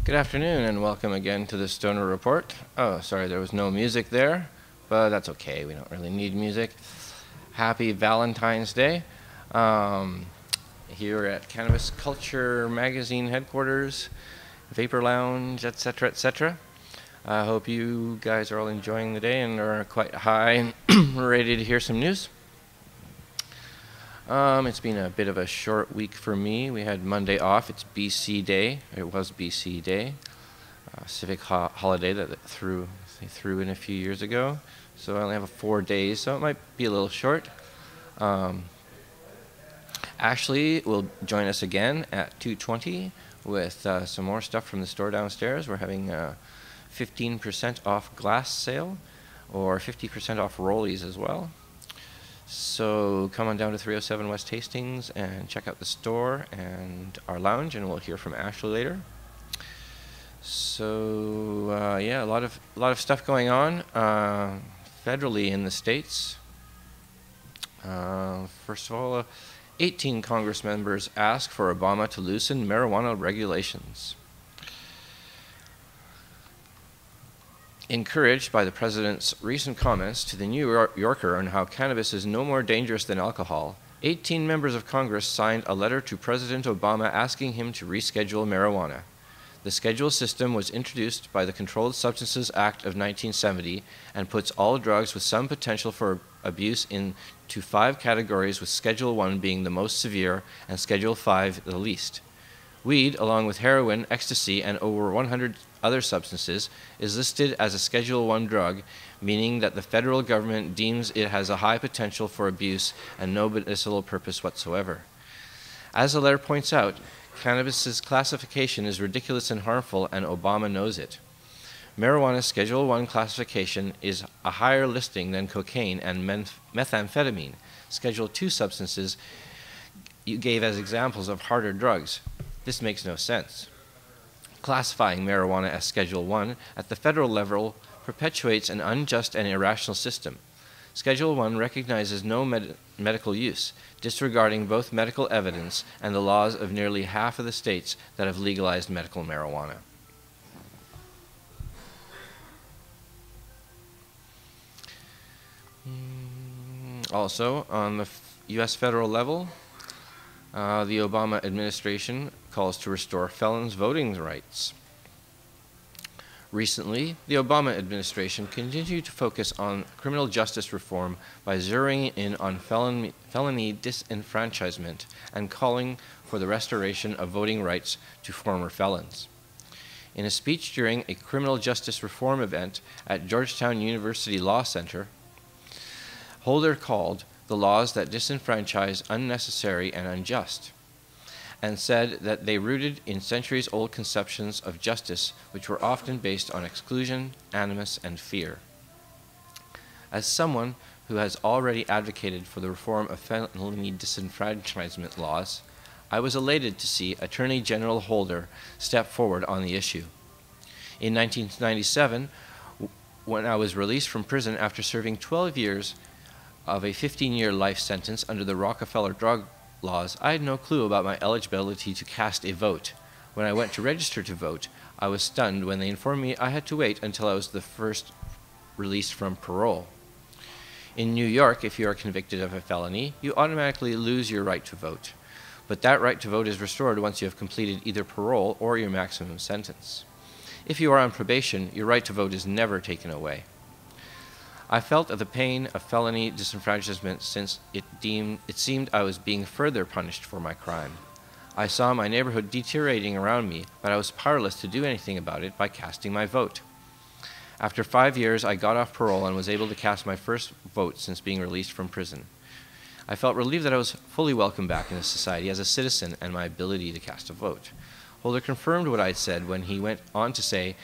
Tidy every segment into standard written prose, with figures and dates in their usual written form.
Good afternoon and welcome again to the Stoner Report. Oh, sorry, there was no music there, but that's okay. We don't really need music. Happy Valentine's Day. Here at Cannabis Culture Magazine headquarters, Vapor Lounge, etc., etc. I hope you guys are all enjoying the day and are quite high and ready to hear some news. It's been a bit of a short week for me. We had Monday off. It's BC Day. It was BC Day, civic holiday that they threw in a few years ago. So I only have 4 days, so it might be a little short. Ashley will join us again at 2:20 with some more stuff from the store downstairs. We're having a 15% off glass sale or 50% off rollies as well. So come on down to 307 West Hastings and check out the store and our lounge, and we'll hear from Ashley later. So yeah, a lot of stuff going on federally in the States. First of all, 18 Congress members ask for Obama to loosen marijuana regulations. Encouraged by the president's recent comments to the New Yorker on how cannabis is no more dangerous than alcohol, 18 members of Congress signed a letter to President Obama asking him to reschedule marijuana. The schedule system was introduced by the Controlled Substances Act of 1970 and puts all drugs with some potential for abuse into 5 categories, with Schedule 1 being the most severe and Schedule 5 the least. Weed, along with heroin, ecstasy, and over 100 other substances, is listed as a Schedule 1 drug, meaning that the federal government deems it has a high potential for abuse and no medicinal purpose whatsoever. As the letter points out, cannabis's classification is ridiculous and harmful, and Obama knows it. Marijuana's Schedule 1 classification is a higher listing than cocaine and methamphetamine, Schedule 2 substances you gave as examples of harder drugs. This makes no sense. Classifying marijuana as Schedule 1 at the federal level perpetuates an unjust and irrational system. Schedule 1 recognizes no medical use, disregarding both medical evidence and the laws of nearly half of the states that have legalized medical marijuana. Also, on the U.S. federal level, the Obama administration calls to restore felons' voting rights. Recently, the Obama administration continued to focus on criminal justice reform by zeroing in on felony disenfranchisement and calling for the restoration of voting rights to former felons. In a speech during a criminal justice reform event at Georgetown University Law Center, Holder called the laws that disenfranchise unnecessary and unjust, and said that they rooted in centuries-old conceptions of justice which were often based on exclusion, animus, and fear. As someone who has already advocated for the reform of felony disenfranchisement laws, I was elated to see Attorney General Holder step forward on the issue. In 1997, when I was released from prison after serving 12 years of a 15-year life sentence under the Rockefeller drug laws, I had no clue about my eligibility to cast a vote. When I went to register to vote, I was stunned when they informed me I had to wait until I was the first released from parole. In New York, if you are convicted of a felony, you automatically lose your right to vote. But that right to vote is restored once you have completed either parole or your maximum sentence. If you are on probation, your right to vote is never taken away. I felt the pain of felony disenfranchisement since it seemed I was being further punished for my crime. I saw my neighborhood deteriorating around me, but I was powerless to do anything about it by casting my vote. After 5 years, I got off parole and was able to cast my first vote since being released from prison. I felt relieved that I was fully welcome back in society as a citizen and my ability to cast a vote. Holder confirmed what I had said when he went on to say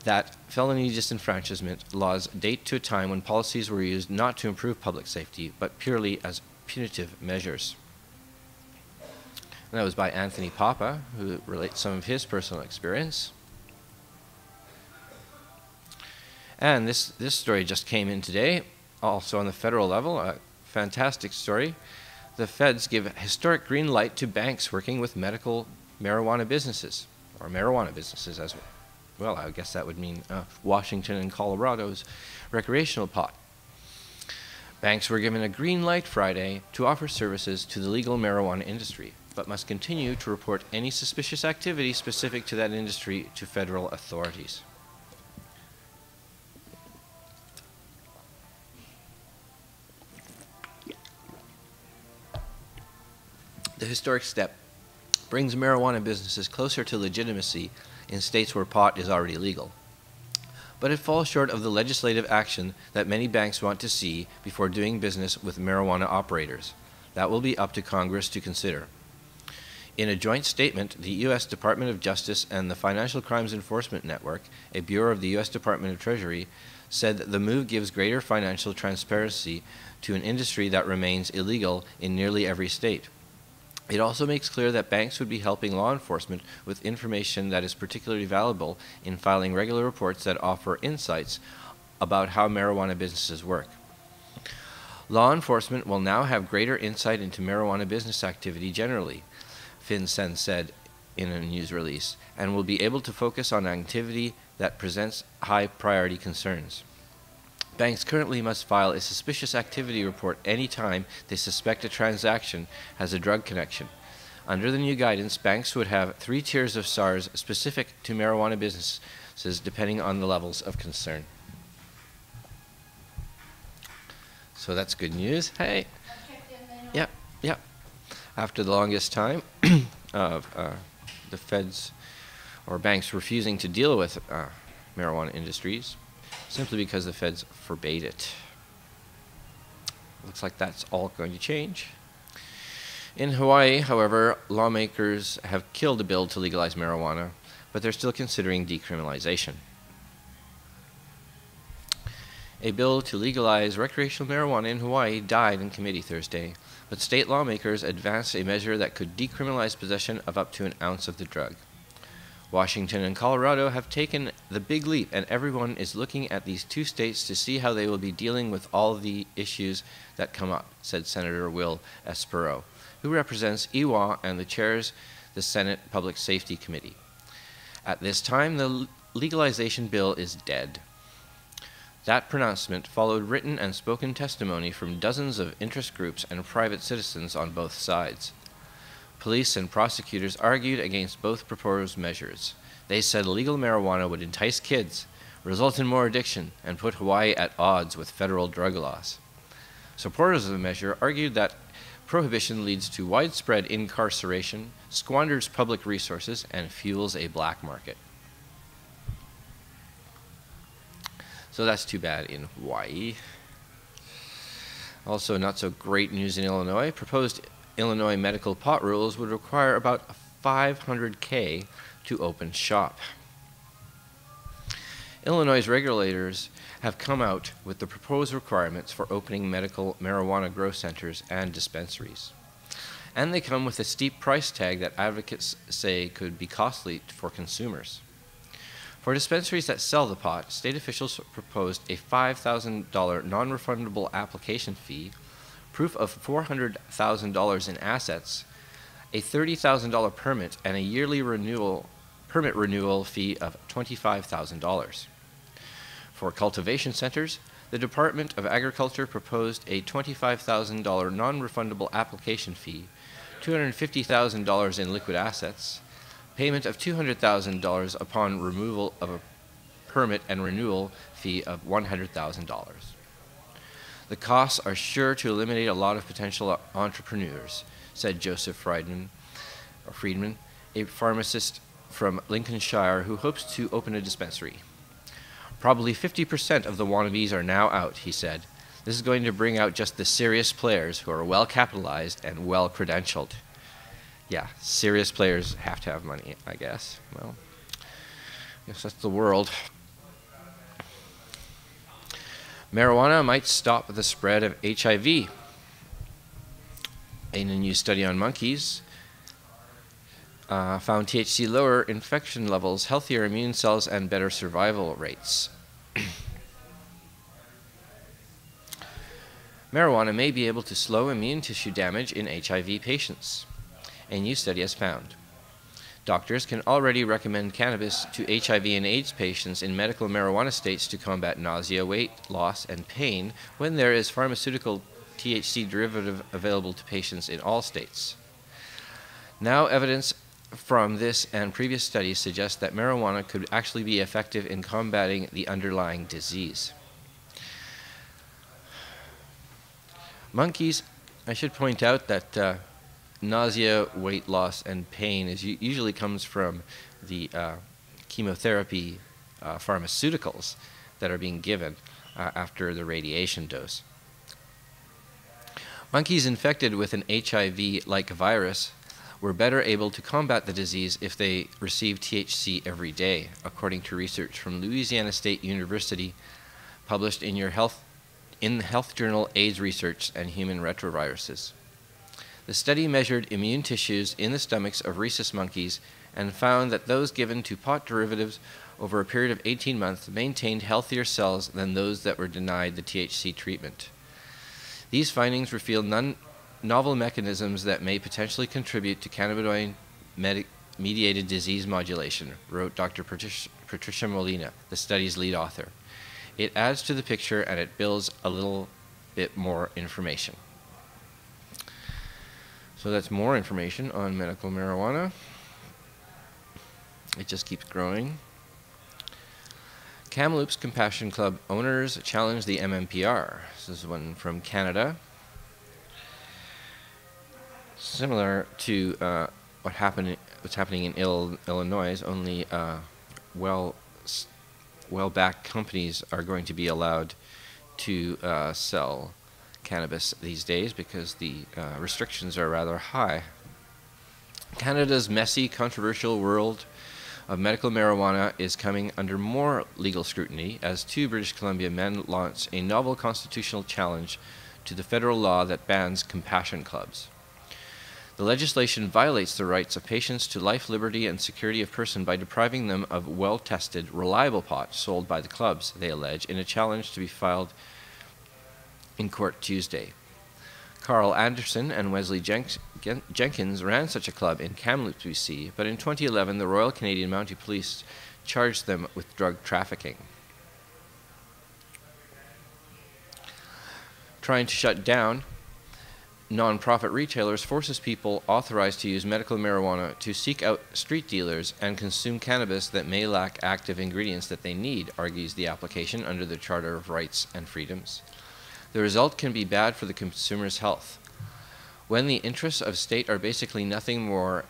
that felony disenfranchisement laws date to a time when policies were used not to improve public safety, but purely as punitive measures. And that was by Anthony Papa, who relates some of his personal experience. And this story just came in today, also on the federal level, a fantastic story. The feds give historic green light to banks working with medical marijuana businesses, or marijuana businesses as well. I guess that would mean Washington and Colorado's recreational pot. Banks were given a green light Friday to offer services to the legal marijuana industry, but must continue to report any suspicious activity specific to that industry to federal authorities. The historic step brings marijuana businesses closer to legitimacy in states where pot is already legal. But it falls short of the legislative action that many banks want to see before doing business with marijuana operators. That will be up to Congress to consider. In a joint statement, the U.S. Department of Justice and the Financial Crimes Enforcement Network, a bureau of the U.S. Department of Treasury, said that the move gives greater financial transparency to an industry that remains illegal in nearly every state. It also makes clear that banks would be helping law enforcement with information that is particularly valuable in filing regular reports that offer insights about how marijuana businesses work. Law enforcement will now have greater insight into marijuana business activity generally, FinCEN said in a news release, and will be able to focus on activity that presents high priority concerns. Banks currently must file a suspicious activity report any time they suspect a transaction has a drug connection. Under the new guidance, banks would have 3 tiers of SARs specific to marijuana businesses depending on the levels of concern. So that's good news. Hey. Yep, yep. After the longest time of the feds or banks refusing to deal with marijuana industries, simply because the feds forbade it. Looks like that's all going to change. In Hawaii, however, lawmakers have killed a bill to legalize marijuana, but they're still considering decriminalization. A bill to legalize recreational marijuana in Hawaii died in committee Thursday, but state lawmakers advanced a measure that could decriminalize possession of up to an ounce of the drug. Washington and Colorado have taken the big leap, and everyone is looking at these 2 states to see how they will be dealing with all the issues that come up, said Senator Will Espero, who represents Iwa and chairs the Senate Public Safety Committee. At this time, the legalization bill is dead. That pronouncement followed written and spoken testimony from dozens of interest groups and private citizens on both sides. Police and prosecutors argued against both proposed measures. They said legal marijuana would entice kids, result in more addiction, and put Hawaii at odds with federal drug laws. Supporters of the measure argued that prohibition leads to widespread incarceration, squanders public resources, and fuels a black market. So that's too bad in Hawaii. Also, not so great news in Illinois. Proposed Illinois medical pot rules would require about $500K to open shop. Illinois' regulators have come out with the proposed requirements for opening medical marijuana grow centers and dispensaries. And they come with a steep price tag that advocates say could be costly for consumers. For dispensaries that sell the pot, state officials proposed a $5,000 non-refundable application fee, proof of $400,000 in assets, a $30,000 permit, and a yearly permit renewal fee of $25,000. For cultivation centers, the Department of Agriculture proposed a $25,000 non-refundable application fee, $250,000 in liquid assets, payment of $200,000 upon removal of a permit, and renewal fee of $100,000. The costs are sure to eliminate a lot of potential entrepreneurs, said Joseph Friedman, a pharmacist from Lincolnshire who hopes to open a dispensary. Probably 50% of the wannabes are now out, he said. This is going to bring out just the serious players who are well capitalized and well credentialed. Yeah, serious players have to have money, I guess. Well, I guess that's the world. Marijuana might stop the spread of HIV. In a new study on monkeys, found THC lower infection levels, healthier immune cells, and better survival rates. Marijuana may be able to slow immune tissue damage in HIV patients, a new study has found. Doctors can already recommend cannabis to HIV and AIDS patients in medical marijuana states to combat nausea, weight loss, and pain when there is pharmaceutical THC derivative available to patients in all states. Now, evidence from this and previous studies suggests that marijuana could actually be effective in combating the underlying disease. Monkeys, I should point out that nausea, weight loss, and pain usually comes from the chemotherapy pharmaceuticals that are being given after the radiation dose. Monkeys infected with an HIV-like virus were better able to combat the disease if they received THC every day, according to research from Louisiana State University published in the health journal AIDS Research and Human Retroviruses. The study measured immune tissues in the stomachs of rhesus monkeys and found that those given to pot derivatives over a period of 18 months maintained healthier cells than those that were denied the THC treatment. These findings reveal novel mechanisms that may potentially contribute to cannabinoid-mediated disease modulation, wrote Dr. Patricia Molina, the study's lead author. It adds to the picture and it builds a little bit more information. So that's more information on medical marijuana. It just keeps growing. Kamloops Compassion Club owners challenge the MMPR. This is one from Canada. Similar to what's happening in Illinois, only well-backed companies are going to be allowed to sell cannabis these days because the restrictions are rather high. Canada's messy, controversial world of medical marijuana is coming under more legal scrutiny as two British Columbia men launch a novel constitutional challenge to the federal law that bans compassion clubs. The legislation violates the rights of patients to life, liberty, and security of person by depriving them of well-tested, reliable pot sold by the clubs, they allege, in a challenge to be filed in court Tuesday. Carl Anderson and Wesley Jenkins ran such a club in Kamloops, BC, but in 2011 the Royal Canadian Mounted Police charged them with drug trafficking. Trying to shut down non-profit retailers forces people authorized to use medical marijuana to seek out street dealers and consume cannabis that may lack active ingredients that they need, argues the application under the Charter of Rights and Freedoms. The result can be bad for the consumer's health. When the interests of state are basically nothing more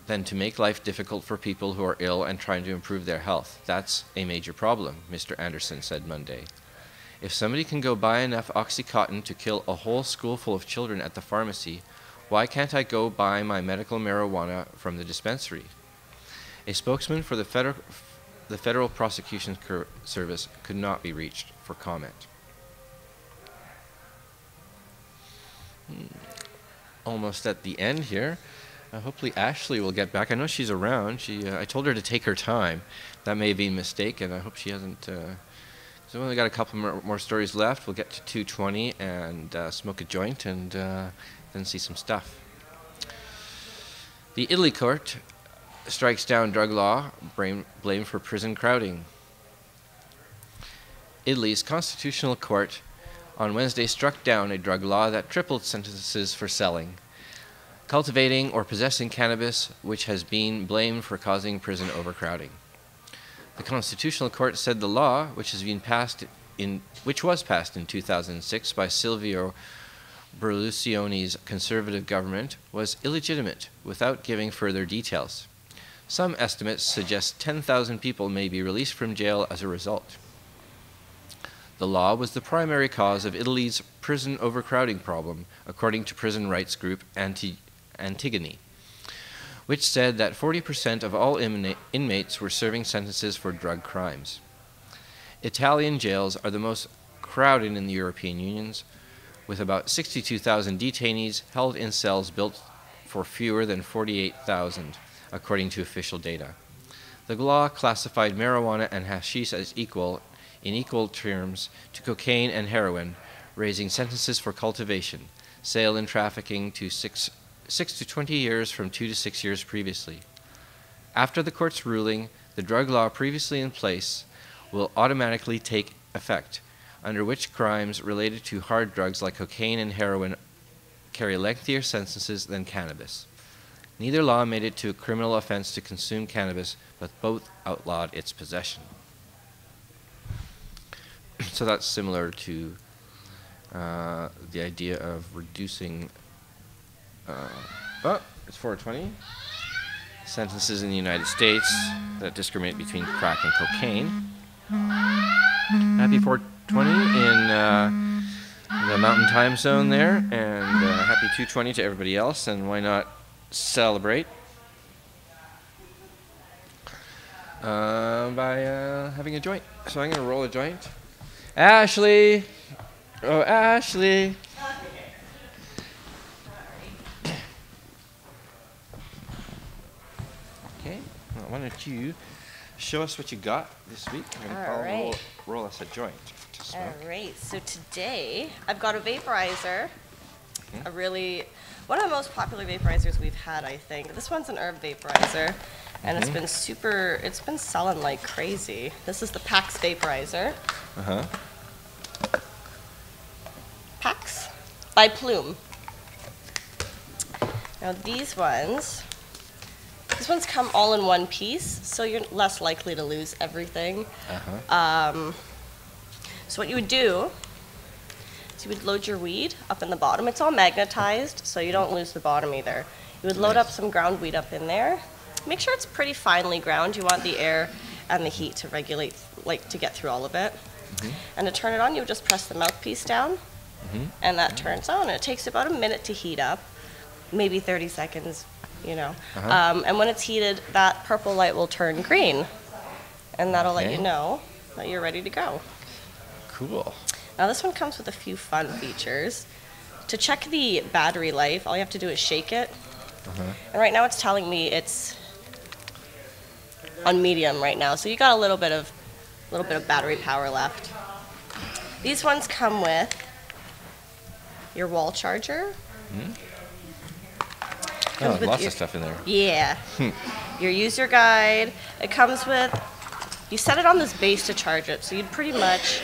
than to make life difficult for people who are ill and trying to improve their health, that's a major problem, Mr. Anderson said Monday. If somebody can go buy enough Oxycontin to kill a whole school full of children at the pharmacy, why can't I go buy my medical marijuana from the dispensary? A spokesman for the Federal Prosecution Service could not be reached for comment. Almost at the end here. Hopefully Ashley will get back. I know she's around. I told her to take her time. That may be a mistake, and I hope she hasn't... so we've only got a couple more stories left. We'll get to 2:20 and smoke a joint and then see some stuff. The Italy court strikes down drug law, blamed for prison crowding. Italy's constitutional court on Wednesday struck down a drug law that tripled sentences for selling, cultivating, or possessing cannabis, which has been blamed for causing prison overcrowding. The Constitutional Court said the law, which was passed in 2006 by Silvio Berlusconi's conservative government, was illegitimate, without giving further details. Some estimates suggest 10,000 people may be released from jail as a result. The law was the primary cause of Italy's prison overcrowding problem, according to prison rights group Antigone, which said that 40% of all inmates were serving sentences for drug crimes. Italian jails are the most crowded in the European Union, with about 62,000 detainees held in cells built for fewer than 48,000, according to official data. The law classified marijuana and hashish as in equal terms to cocaine and heroin, raising sentences for cultivation, sale, and trafficking to 6 to 20 years from 2 to 6 years previously. After the court's ruling, the drug law previously in place will automatically take effect, under which crimes related to hard drugs like cocaine and heroin carry lengthier sentences than cannabis. Neither law made it to a criminal offense to consume cannabis, but both outlawed its possession. So that's similar to the idea of reducing, it's 420, sentences in the United States that discriminate between crack and cocaine. Happy 420 in the Mountain Time Zone there, and happy 220 to everybody else, and why not celebrate by having a joint. So I'm going to roll a joint. Ashley! Oh, Ashley! Okay, well, why don't you show us what you got this week, and I'll roll us a joint to smoke. All right, so today I've got a vaporizer, one of the most popular vaporizers we've had, I think. This one's an herb vaporizer, and it's been selling like crazy. This is the PAX vaporizer. PAX by Plume. Now these ones come all in one piece, so you're less likely to lose everything. So what you would do is you would load your weed up in the bottom. It's all magnetized, so you don't lose the bottom either. You would load up some ground weed up in there. Make sure it's pretty finely ground. You want the air and the heat to regulate, like to get through all of it. And to turn it on, you would just press the mouthpiece down, and that turns on. It takes about a minute to heat up, maybe 30 seconds, you know. And when it's heated, that purple light will turn green, and that'll let you know that you're ready to go. Cool. Now this one comes with a few fun features. To check the battery life, all you have to do is shake it. And right now it's telling me it's on medium right now, so you got a little bit of battery power left. These ones come with your wall charger. Oh, lots of stuff in there. Yeah. Your user guide. It comes with, you set it on this base to charge it, so you'd pretty much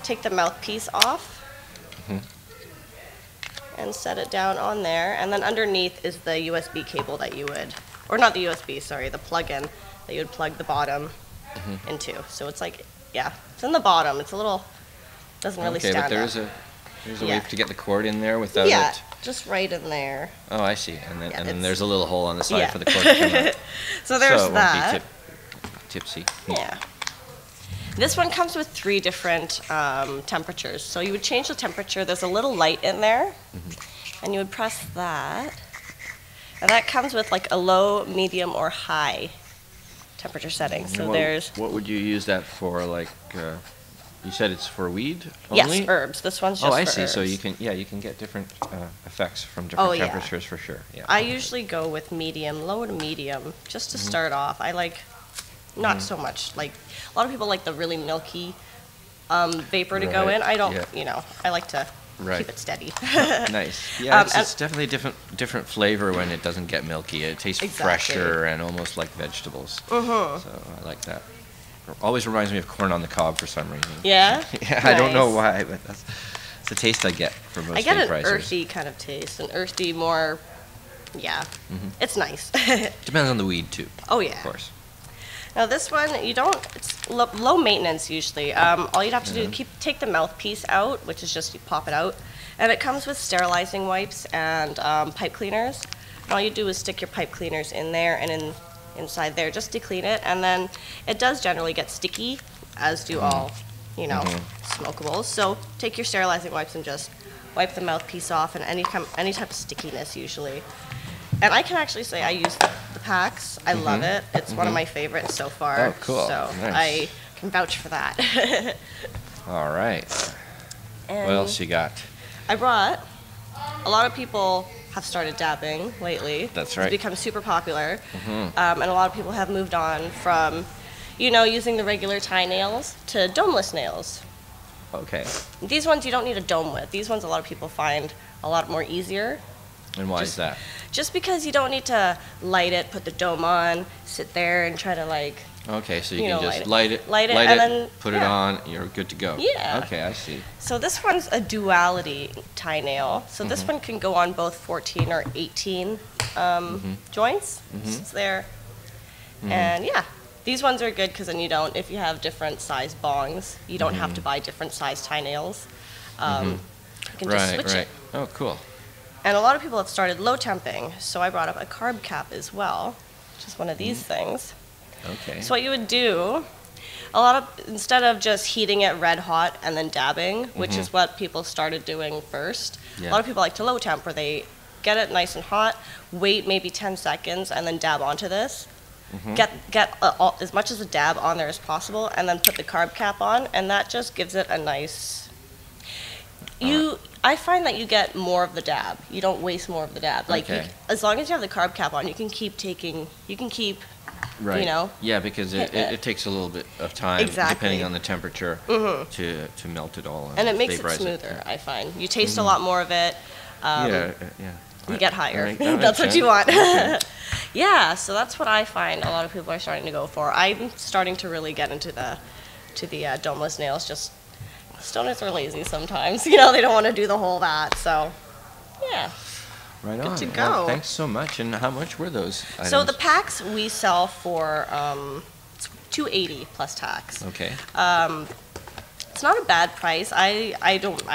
take the mouthpiece off and set it down on there, and then underneath is the USB cable that you would, or not the USB, sorry, the plug-in that you would plug the bottom into. So it's like, it's in the bottom. It's a little, doesn't really stand up. Okay, but there's a way to get the cord in there without it. Just right in there. Oh, I see. And then there's a little hole on the side for the cord to come out. So there's so it that. Won't be tipsy. Yeah. This one comes with 3 different temperatures. So you would change the temperature. There's a little light in there, and you would press that. And that comes with like a low, medium, or high temperature setting. So what would you use that for? Like, you said it's for weed only? Yes, herbs. This one's just for I see. herbs. So you can get different effects from different temperatures for sure. Yeah. I usually go with medium, low to medium, just to start off. I like not so much. Like a lot of people like the really milky vapor to go in. I don't. You know, I like to keep it steady. Nice. Yeah, it's definitely a different flavor when it doesn't get milky. It tastes fresher and almost like vegetables. So I like that. It always reminds me of corn on the cob for some reason. Yeah? Nice. I don't know why, but that's the taste I get from most vaporizers. I get an earthy kind of taste, an earthy more, it's nice. Depends on the weed too. Oh yeah. Of course. Now this one, it's low maintenance usually. All you'd have to do is take the mouthpiece out, which is just you pop it out, and it comes with sterilizing wipes and pipe cleaners. And all you do is stick your pipe cleaners in there and inside there just to clean it, and then it does generally get sticky, as do all, smokables. So take your sterilizing wipes and just wipe the mouthpiece off and any type of stickiness usually. And I can actually say I use the PAX. I love it. It's one of my favorites so far. Oh, cool. So Nice. I can vouch for that. All right. And what else you got? I brought, a lot of people have started dabbing lately. That's right. It's become super popular. And a lot of people have moved on from, using the regular tie nails to domeless nails. Okay. These ones you don't need a dome with. These ones a lot of people find a lot more easier And why is that? Just because you don't need to light it, put the dome on, sit there and try to like. Okay, so you can just light it, and then put it on, you're good to go. Yeah. Okay, I see. So this one's a duality tie nail. So this one can go on both 14 or 18 joints. So it's there. And yeah, these ones are good because then you don't, if you have different size bongs, you don't have to buy different size tie nails. You can just switch it. Oh, cool. And a lot of people have started low temping, so I brought up a carb cap as well, which is one of these things. Okay. So what you would do, instead of just heating it red hot and then dabbing, which is what people started doing first, a lot of people like to low temp where they get it nice and hot, wait maybe 10 seconds, and then dab onto this. Get as much as a dab on there as possible, and then put the carb cap on, and that just gives it a nice. I find that you get more of the dab. You don't waste more of the dab. Like as long as you have the carb cap on, you can keep taking. You can keep. Right. You know. Yeah, because it takes a little bit of time, depending on the temperature, to melt it all. And it makes it smoother. I find you taste a lot more of it. Yeah. You get higher. That That's what you want. Okay. Yeah, so that's what I find a lot of people are starting to go for. I'm starting to really get into the domeless nails. Just stoners are lazy sometimes. You know, they don't want to do the whole that. So, yeah. Right on. Good to go. Well, thanks so much. And how much were those items? So the packs we sell for $280 plus tax. Okay. It's not a bad price. I don't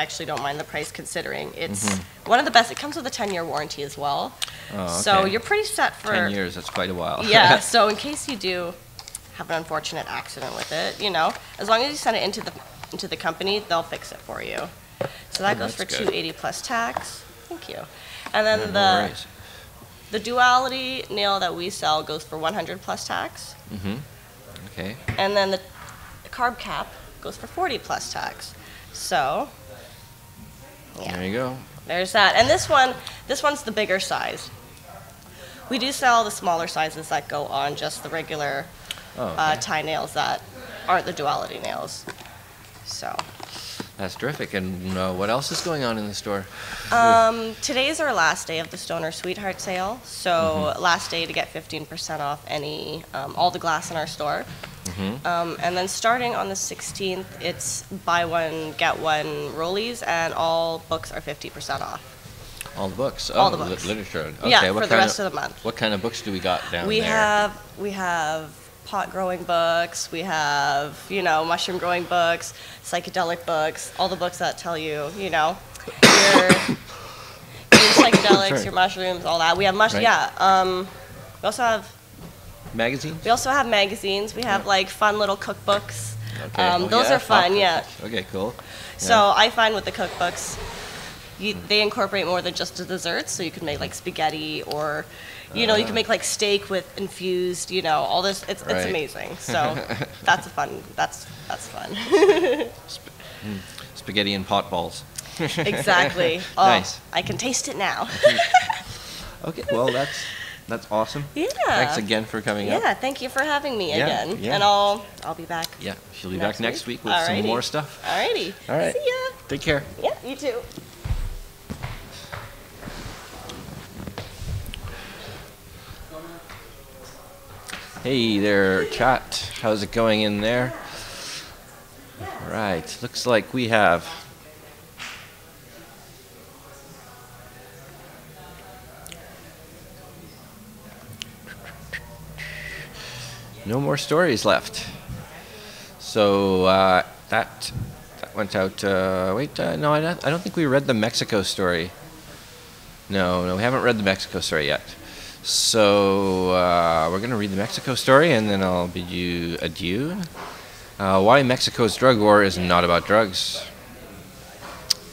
mind the price considering it's one of the best. It comes with a 10-year warranty as well. Oh, okay. So you're pretty set for 10 years. That's quite a while. Yeah. So in case you do have an unfortunate accident with it, you know, as long as you send it into the company, they'll fix it for you. So that goes for $280 plus tax. Thank you. And then the duality nail that we sell goes for $100 plus tax. Okay. And then the carb cap goes for $40 plus tax. So, yeah. There you go. There's that. And this one's the bigger size. We do sell the smaller sizes that go on just the regular tie nails that aren't the duality nails. So. That's terrific. And what else is going on in the store? Today's our last day of the Stoner Sweetheart sale. So last day to get 15% off all the glass in our store. And then starting on the 16th, it's buy one, get one rollies, and all books are 50% off. All the books? All the books. Literature. Okay, yeah, for the rest of the month. What kind of books do we got down we there? We have pot growing books, we have, mushroom growing books, psychedelic books, all the books that tell you, your psychedelics, your mushrooms, all that. We have we also have magazines. We also have magazines. We have like fun little cookbooks. Okay. Those are fun, yeah. Okay, cool. So I find with the cookbooks, they incorporate more than just the desserts. So you can make like spaghetti, or you can make like steak with infused, all this. It's amazing. So that's fun. That's fun. Spaghetti and pot balls. Exactly. Oh, nice. I can taste it now. Okay. Well, that's awesome. Yeah. Thanks again for coming up. Yeah, thank you for having me again. Yeah. And I'll be back. Yeah, she'll be back next week with some more stuff. Alrighty. All right. See ya. Take care. Yeah, you too. Hey there, chat. How's it going in there? All right. Looks like we have no more stories left. So that went out. No, I don't think we read the Mexico story. No, we haven't read the Mexico story yet. So we're going to read the Mexico story, and then I'll bid you adieu. Why Mexico's drug war is not about drugs.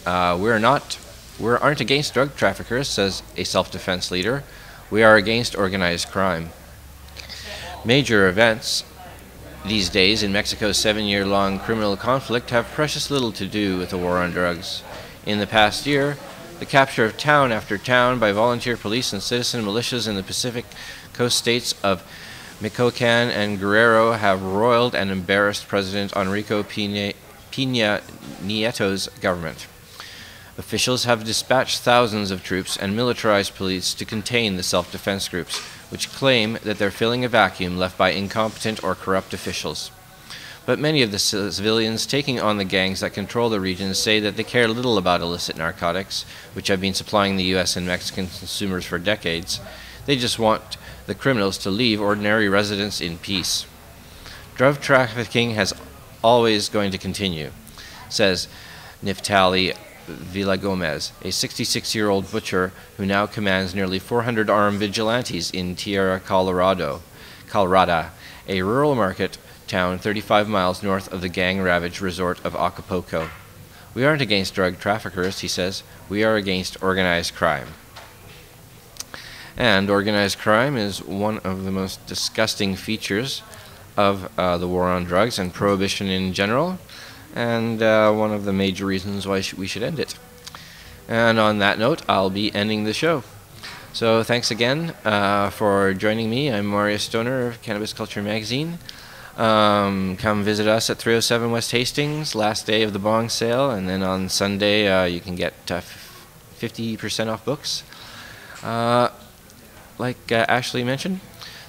We aren't against drug traffickers, says a self-defense leader. We are against organized crime. Major events these days in Mexico's 7-year-long criminal conflict have precious little to do with the war on drugs. In the past year, the capture of town after town by volunteer police and citizen militias in the Pacific Coast states of Michoacan and Guerrero have roiled and embarrassed President Enrique Peña Nieto's government. Officials have dispatched thousands of troops and militarized police to contain the self-defense groups, which claim that they're filling a vacuum left by incompetent or corrupt officials. But many of the civilians taking on the gangs that control the region say that they care little about illicit narcotics, which have been supplying the U.S. and Mexican consumers for decades. They just want the criminals to leave ordinary residents in peace. Drug trafficking has always going to continue, says Niftali Villagomez, a 66-year-old butcher who now commands nearly 400 armed vigilantes in Tierra Colorada, a rural market town 35 miles north of the gang-ravaged resort of Acapulco. We aren't against drug traffickers, he says. We are against organized crime. And organized crime is one of the most disgusting features of the war on drugs and prohibition in general, and one of the major reasons why we should end it. And on that note, I'll be ending the show. So thanks again for joining me. I'm Marius Stoner of Cannabis Culture Magazine. Come visit us at 307 West Hastings, last day of the bong sale, and then on Sunday you can get 50% off books, like Ashley mentioned.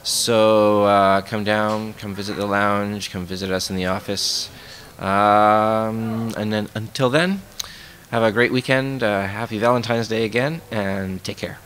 So come down, come visit the lounge, come visit us in the office. And then until then, have a great weekend, happy Valentine's Day again, and take care.